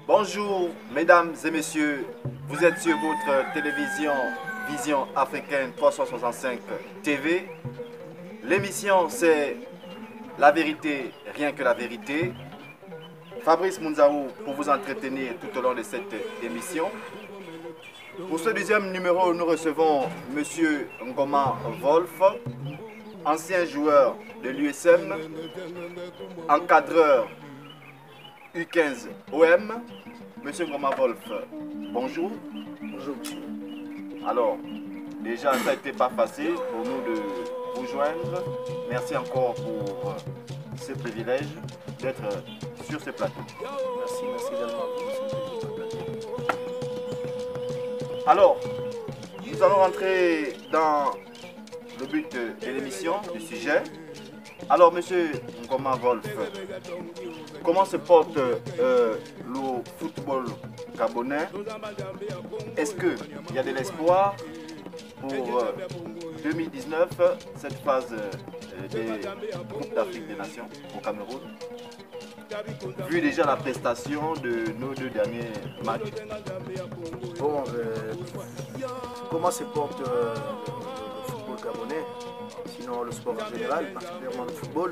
Bonjour mesdames et messieurs, vous êtes sur votre télévision Vision Africaine 365 TV. L'émission c'est La Vérité, rien que la vérité. Fabrice Mounzaou pour vous entretenir tout au long de cette émission. Pour ce deuxième numéro, nous recevons Monsieur Ngoma Wolf, ancien joueur de l'USM, encadreur U15 OM. Monsieur Ngoma Wolf, bonjour. Bonjour. Alors, déjà, ça n'a été pas facile pour nous de vous joindre. Merci encore pour ce privilège d'être sur ce plateau. Merci également. Alors, nous allons rentrer dans le but de l'émission, du sujet. Alors, monsieur Ngoma Wolf, comment se porte le football gabonais? Est-ce qu'il y a de l'espoir pour 2019, cette phase des groupes d'Afrique des Nations au Cameroun, vu déjà la prestation de nos deux derniers matchs? Bon, comment se porte le football gabonais, sinon le sport en général, particulièrement le football,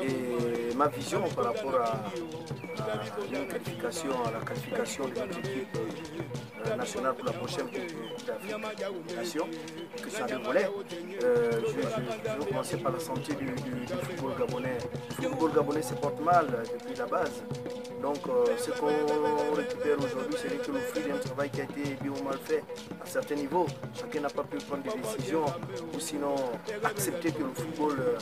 et ma vision par rapport à la qualification de notre équipe nationale pour la prochaine Coupe d'Afrique des Nations, que c'est un volet. Je vais commencer par la santé du football gabonais. Le football gabonais se porte mal depuis la base. Donc ce qu'on récupère aujourd'hui, c'est que le fruit d'un travail qui a été bien ou mal fait à certains niveaux. Chacun n'a pas pu prendre des décisions ou sinon accepter que le football,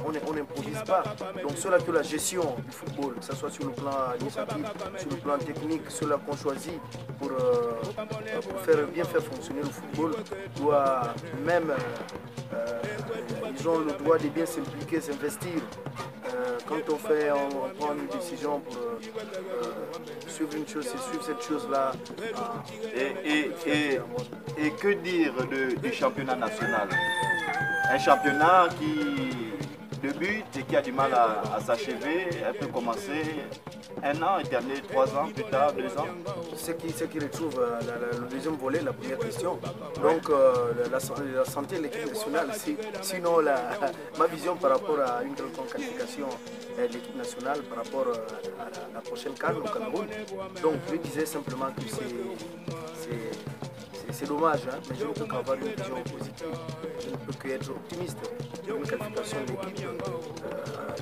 on n'improvise pas. Donc cela que la gestion du football, que ce soit sur le plan administratif, sur le plan technique, cela qu'on choisit pour bien faire fonctionner le football, doit même, ils ont le droit de bien s'impliquer, s'investir. Quand on prend une décision pour suivre une chose, c'est suivre cette chose-là. Et que dire du championnat national? Un championnat qui débute et qui a du mal à s'achever. Elle peut commencer 1 an et terminer 3 ans, plus tard 2 ans. Ce qui retrouve le deuxième volet, la première question. Donc la santé de l'équipe nationale, sinon ma vision par rapport à une quelconque qualification de l'équipe nationale par rapport à la prochaine CAN au Cameroun. Donc je disais simplement que c'est dommage, hein, mais je ne peux qu'avoir une vision positive. Je ne peux qu'être optimiste. Une qualification de l'équipe,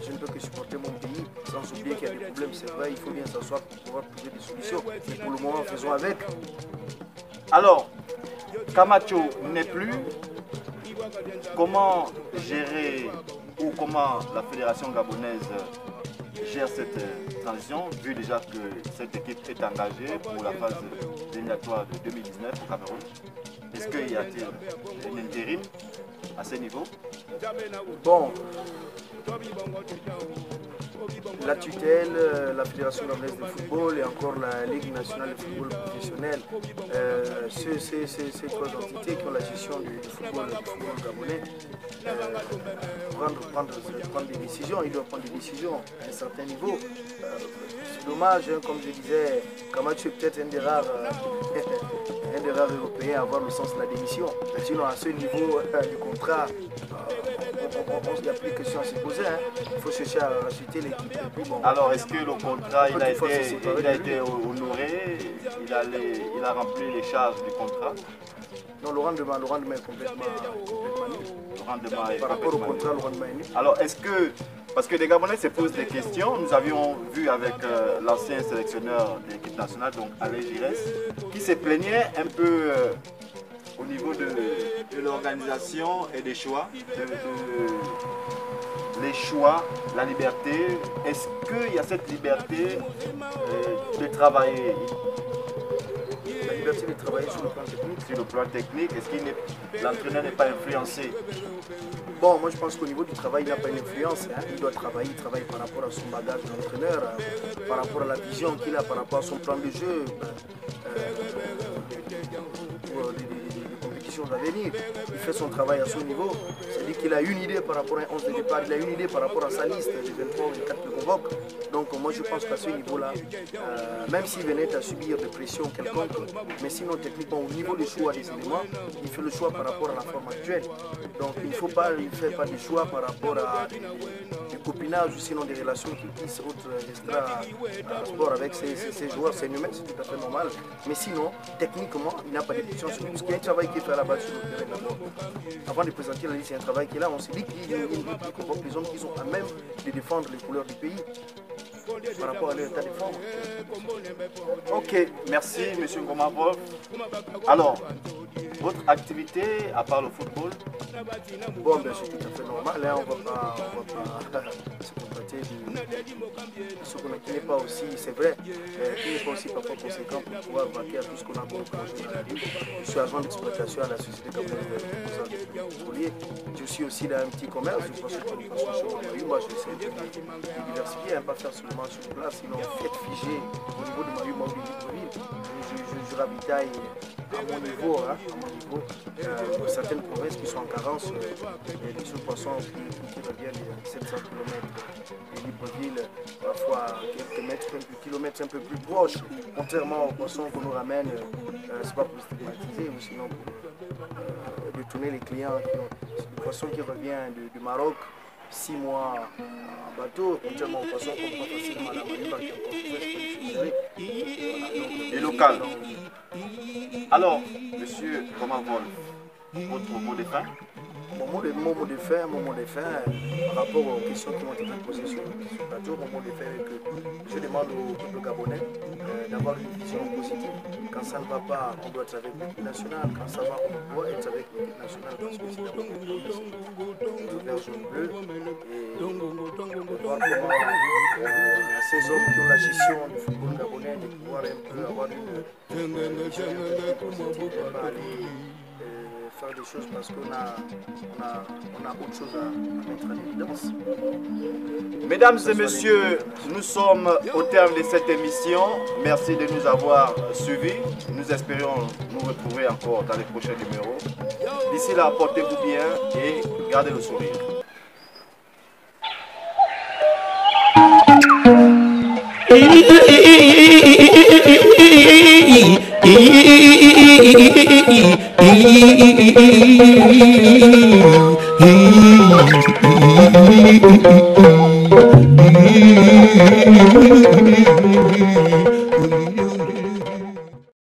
je ne peux que supporter mon pays sans oublier qu'il y a des problèmes. C'est vrai, il faut bien s'asseoir pour pouvoir trouver des solutions. Mais pour le moment, faisons avec. Alors, Camacho n'est plus. Comment gérer ou comment la fédération gabonaise gère cette transition, vu déjà que cette équipe est engagée pour la phase éliminatoire de 2019 au Cameroun? Est-ce qu'il y a-t-il un intérim à ce niveau? Bon, la tutelle, la Fédération gabonaise de football et encore la Ligue nationale de football professionnel, ces trois entités qui ont la gestion du football gabonais, prendre des décisions, ils doivent prendre des décisions à un certain niveau. C'est dommage, hein, comme je disais, Camacho est peut-être un des rares européens à avoir le sens de la démission. Sinon, à ce niveau du contrat, il n'y a plus de questions à se poser. Hein. Il faut chercher à racheter l'équipe. Bon, alors, est-ce que le contrat il a été honoré? Il a rempli les charges du contrat? Non, le rendement est complètement nul. Par rapport au contrat, le rendement est nul. Alors, est-ce que, parce que les Gabonais se posent des questions, nous avions vu avec l'ancien sélectionneur de l'équipe nationale, donc Alain Giresse, qui se plaignait un peu au niveau de l'organisation et des choix, les choix, la liberté. Est-ce qu'il y a cette liberté de travailler? La liberté de travailler sur le plan technique. Sur le plan technique, est-ce que l'entraîneur n'est pas influencé? Bon, moi je pense qu'au niveau du travail, il n'a pas une influence. Hein. Il doit travailler, il travaille par rapport à son bagage d'entraîneur, par rapport à la vision qu'il a, par rapport à son plan de jeu. compétitions à venir. Il fait son travail à son niveau. C'est-à-dire qu'il a une idée par rapport à un 11 de départ, il a une idée par rapport à sa liste des 23 ou 24 qu'il convoque. Donc moi je pense qu'à ce niveau-là, même s'il venait à subir des pressions quelconques, mais sinon techniquement au niveau du choix des éléments, il fait le choix par rapport à la forme actuelle. Donc il ne fait pas des choix par rapport à du copinage ou sinon des relations qui puissent extra sport avec ses joueurs, c'est humain, c'est tout à fait normal. Mais sinon, techniquement, il n'a pas de pression sur lui. Parce qu'il y a un travail qui est fait à la base sur le terrain d'abord. Avant de présenter la liste, il y a un travail qui est là. On s'est dit qu'il convoque les hommes qui sont à même de défendre les couleurs du pays par rapport à leur état de forme. Ok, merci M. Ngoma Wolf. Alors, votre activité à part le football? Bon, ben, c'est tout à fait normal. Là, on ne va pas se contenter de ce qui n'est pas aussi, c'est vrai, qui n'est pas aussi parfois conséquent pour pouvoir vaquer à tout ce qu'on a proposé dans la vie. Je suis agent d'exploitation à la société camerounaise pétrolier. Je suis aussi dans un petit commerce, je pense que moi je sais de diversifier, pas faire seulement sur place, sinon être figé au niveau de Mayu Maou de Libreville. Je ravitaille à mon niveau, certaines provinces qui sont en carence des sous-poissons qui reviennent de 700 km de Libreville, parfois quelques kilomètres un peu plus proches, contrairement aux poissons qu'on nous ramène, c'est pas pour stigmatiser, ou sinon pour détourner les clients. C'est des poissons qui reviennent du Maroc, 6 mois en bateau, contrairement aux poissons qu'on prend facilement à la Maniba qui est et local. Alors, monsieur Ngoma Wolf, votre mot de fin? Mon mot de fin, par rapport aux questions qui ont été posées sur le plateau, mon mot de fin est que je demande au peuple gabonais d'avoir une vision positive. Quand ça ne va pas, on doit être avec l'équipe nationale. Quand ça va, on doit être avec l'équipe nationale parce que c'est d'abord le vert jaune bleu. Et on doit voir comment ces hommes qui ont la gestion du football gabonais de pouvoir un peu avoir une vision positive et pas aller faire des choses parce qu'on a autre chose à mettre en évidence. Mesdames et messieurs, nous sommes au terme de cette émission. Merci de nous avoir suivis. Nous espérons nous retrouver encore dans les prochains numéros. D'ici là, portez-vous bien et gardez le sourire. Hey, hey, hey, hey, hey, hey, hey, hey, hey.